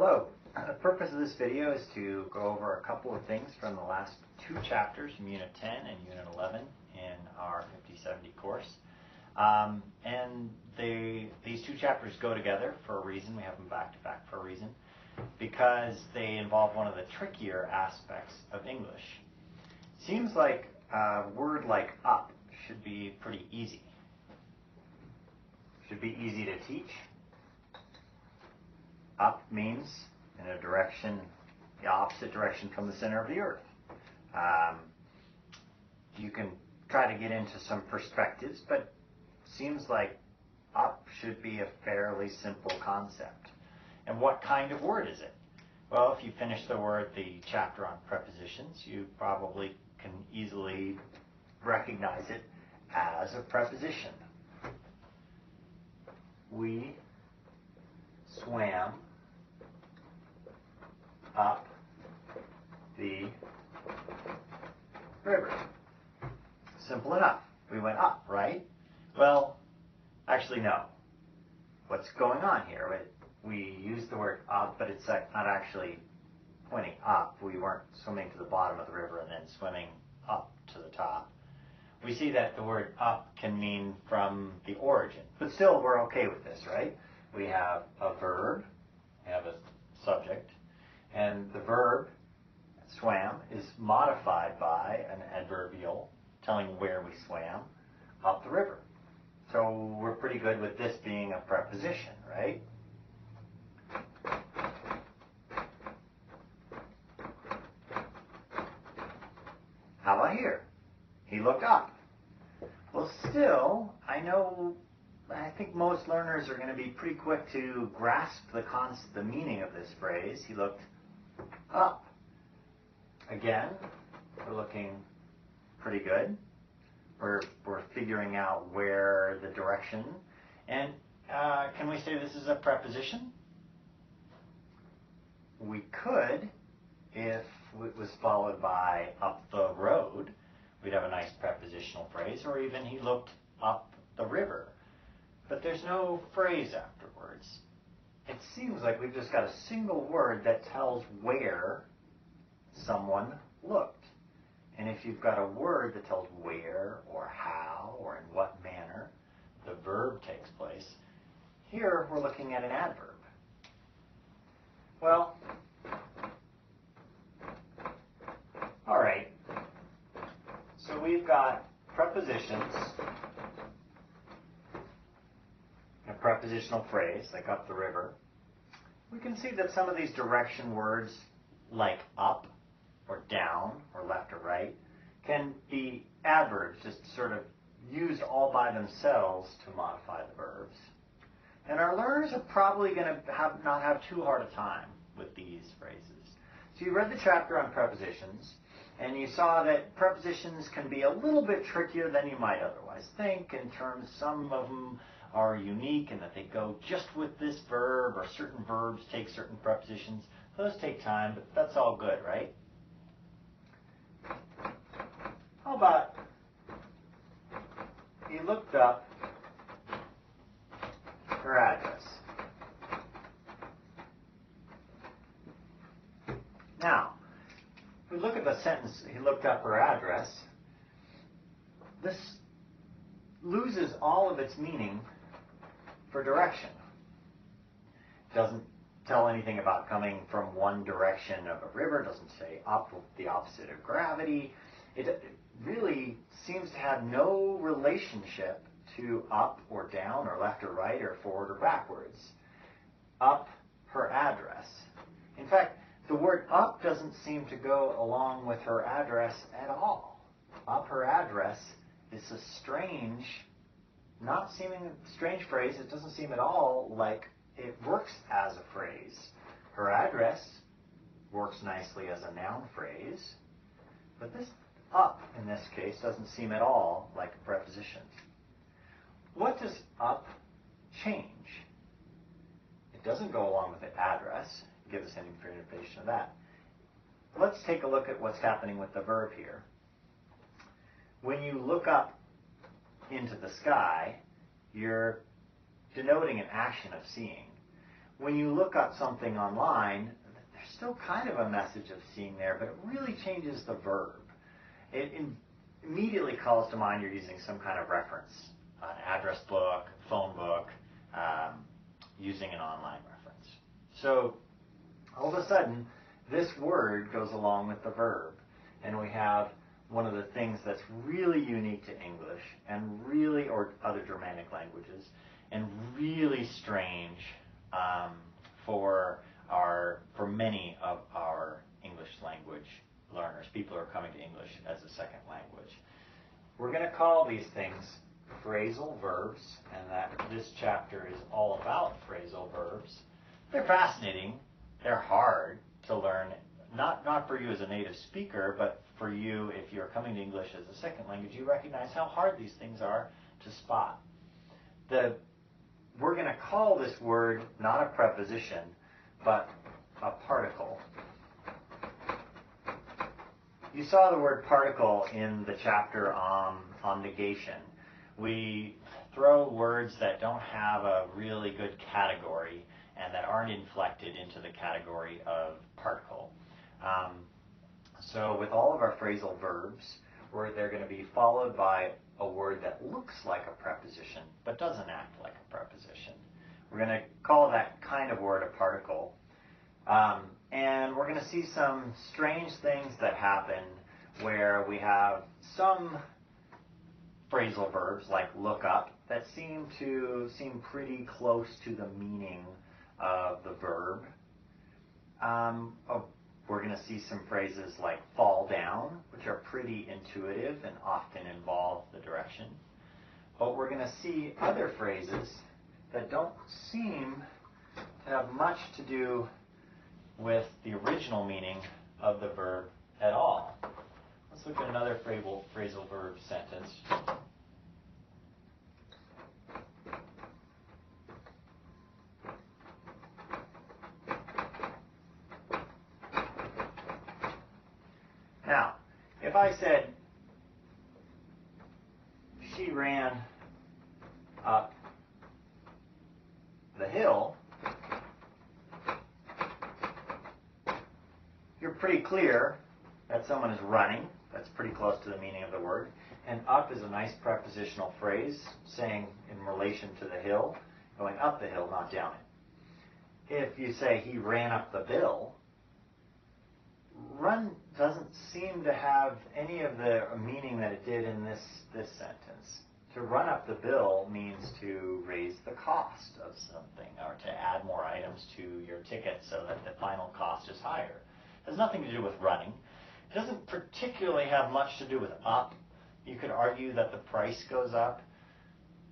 Hello. The purpose of this video is to go over a couple of things from the last two chapters from Unit 10 and Unit 11 in our 50/70 course. These two chapters go together for a reason. We have them back to back for a reason, because they involve one of the trickier aspects of English. Seems like a word like up should be pretty easy. Should be easy to teach. Up means in a direction, the opposite direction from the center of the earth. You can try to get into some perspectives, but seems like up should be a fairly simple concept. And what kind of word is it? Well, if you finish the chapter on prepositions, you probably can easily recognize it as a preposition. We swam up the river. Simple enough. We went up, right? Well, actually no. What's going on here? We use the word up, but it's not actually pointing up. We weren't swimming to the bottom of the river and then swimming up to the top. We see that the word up can mean from the origin, but still we're okay with this, right? We have a verb, we have a subject, and the verb, swam, is modified by an adverbial telling where we swam, up the river. So we're pretty good with this being a preposition, right? How about here? He looked up. Well, still, I think most learners are going to be pretty quick to grasp the meaning of this phrase. He looked up. Again, we're looking pretty good. We're figuring out where the direction. And can we say this is a preposition? We could, if it was followed by up the road. We'd have a nice prepositional phrase, or even he looked up the river. But there's no phrase afterwards. It seems like we've just got a single word that tells where someone looked. And if you've got a word that tells where or how or in what manner the verb takes place, here we're looking at an adverb. Well, all right. So we've got prepositions, a prepositional phrase like up the river. We can see that some of these direction words like up or down or left or right can be adverbs, just sort of used all by themselves to modify the verbs. And our learners are probably going to not have too hard a time with these phrases. So you read the chapter on prepositions, and you saw that prepositions can be a little bit trickier than you might otherwise think, in terms some of them are unique in that they go just with this verb, or certain verbs take certain prepositions. Those take time, but that's all good, right? How about he looked up her address. Now, if we look at the sentence, he looked up her address, this loses all of its meaning for direction. It doesn't tell anything about coming from one direction of a river, doesn't say up, the opposite of gravity. It really seems to have no relationship to up or down or left or right or forward or backwards. Up her address. In fact, the word up doesn't seem to go along with her address at all. Up her address is a strange phrase. It doesn't seem at all like it works as a phrase. Her address works nicely as a noun phrase, but this up in this case doesn't seem at all like a preposition. What does up change? It doesn't go along with the address. Give us any information of that. Let's take a look at what's happening with the verb here. When you look up into the sky, you're denoting an action of seeing. when you look up something online, there's still kind of a message of seeing there, but it really changes the verb. It immediately calls to mind you're using some kind of reference, an address book, phone book, using an online reference. So all of a sudden, this word goes along with the verb, and we have one of the things that's really unique to English and really, or other Germanic languages, and really strange for many of our English language learners, people who are coming to English as a second language. We're going to call these things phrasal verbs, and that this chapter is all about phrasal verbs. They're fascinating. They're hard to learn, not for you as a native speaker, but for you if you're coming to English as a second language. You recognize how hard these things are to spot. We're going to call this word not a preposition, but a particle. You saw the word particle in the chapter on negation. We throw words that don't have a really good category and that aren't inflected into the category of particle. So with all of our phrasal verbs, they're going to be followed by a word that looks like a preposition but doesn't act like a preposition. We're going to call that kind of word a particle. And we're going to see some strange things that happen where we have some phrasal verbs like look up that seem pretty close to the meaning of the verb. We're going to see some phrases like fall down, which are pretty intuitive and often involve the direction. But we're going to see other phrases that don't seem to have much to do with the original meaning of the verb at all. Let's look at another phrasal verb sentence. Now, if I said, she ran up the hill, you're pretty clear that someone is running. That's pretty close to the meaning of the word. And up is a nice prepositional phrase saying in relation to the hill, going up the hill, not down it. If you say he ran up the bill, run doesn't seem to have any of the meaning that it did in this sentence. To run up the bill means to raise the cost of something or to add more items to your ticket so that the final cost is higher. It has nothing to do with running. It doesn't particularly have much to do with up. You could argue that the price goes up.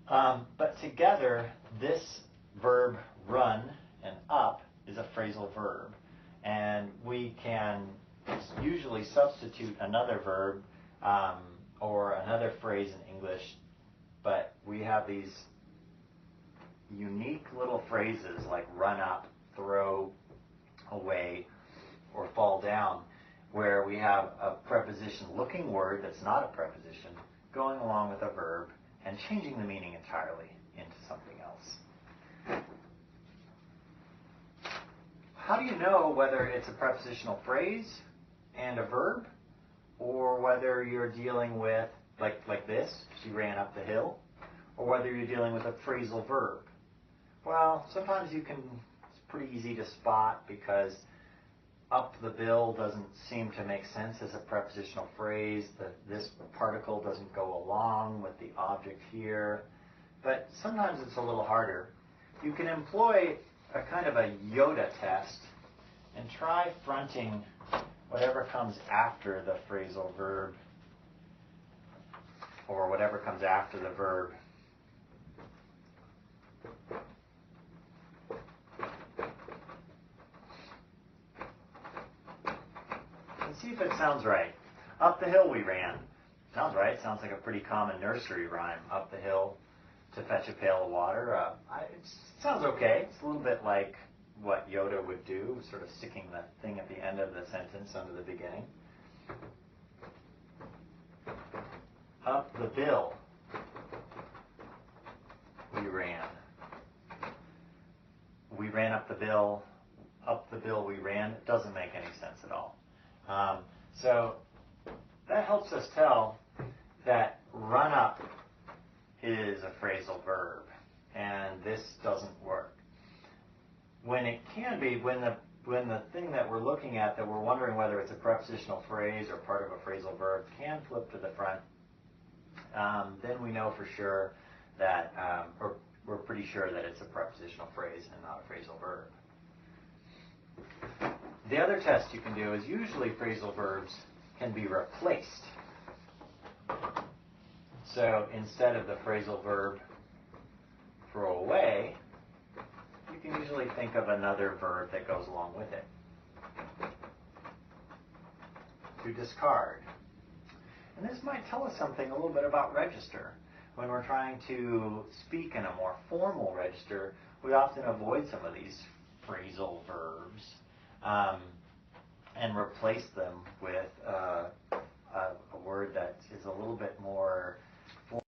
But together, this verb run and up is a phrasal verb. And we can usually substitute another verb or another phrase in English, but we have these unique little phrases like run up, throw away, or fall down, where we have a preposition-looking word that's not a preposition going along with a verb and changing the meaning entirely into something else. How do you know whether it's a prepositional phrase and a verb, or whether you're dealing with, like this, she ran up the hill, or whether you're dealing with a phrasal verb? Well, sometimes it's pretty easy to spot because up the bill doesn't seem to make sense as a prepositional phrase. This particle doesn't go along with the object here. But sometimes it's a little harder. You can employ a kind of a Yoda test and try fronting whatever comes after the phrasal verb or whatever comes after the verb. Let's see if it sounds right. Up the hill we ran. Sounds right. Sounds like a pretty common nursery rhyme. Up the hill to fetch a pail of water. It sounds okay. It's a little bit like what Yoda would do, sort of sticking the thing at the end of the sentence under the beginning. Up the bill we ran. we ran up the bill we ran, it doesn't make any sense at all. So that helps us tell that run up is a phrasal verb, and this doesn't work. When it can be, when the thing that we're looking at, that we're wondering whether it's a prepositional phrase or part of a phrasal verb, can flip to the front, then we know for sure that, or we're pretty sure that it's a prepositional phrase and not a phrasal verb. The other test you can do is usually phrasal verbs can be replaced. So instead of the phrasal verb throw away, you can usually think of another verb that goes along with it. To discard. And this might tell us something a little bit about register. When we're trying to speak in a more formal register, we often avoid some of these phrasal verbs and replace them with a word that is a little bit more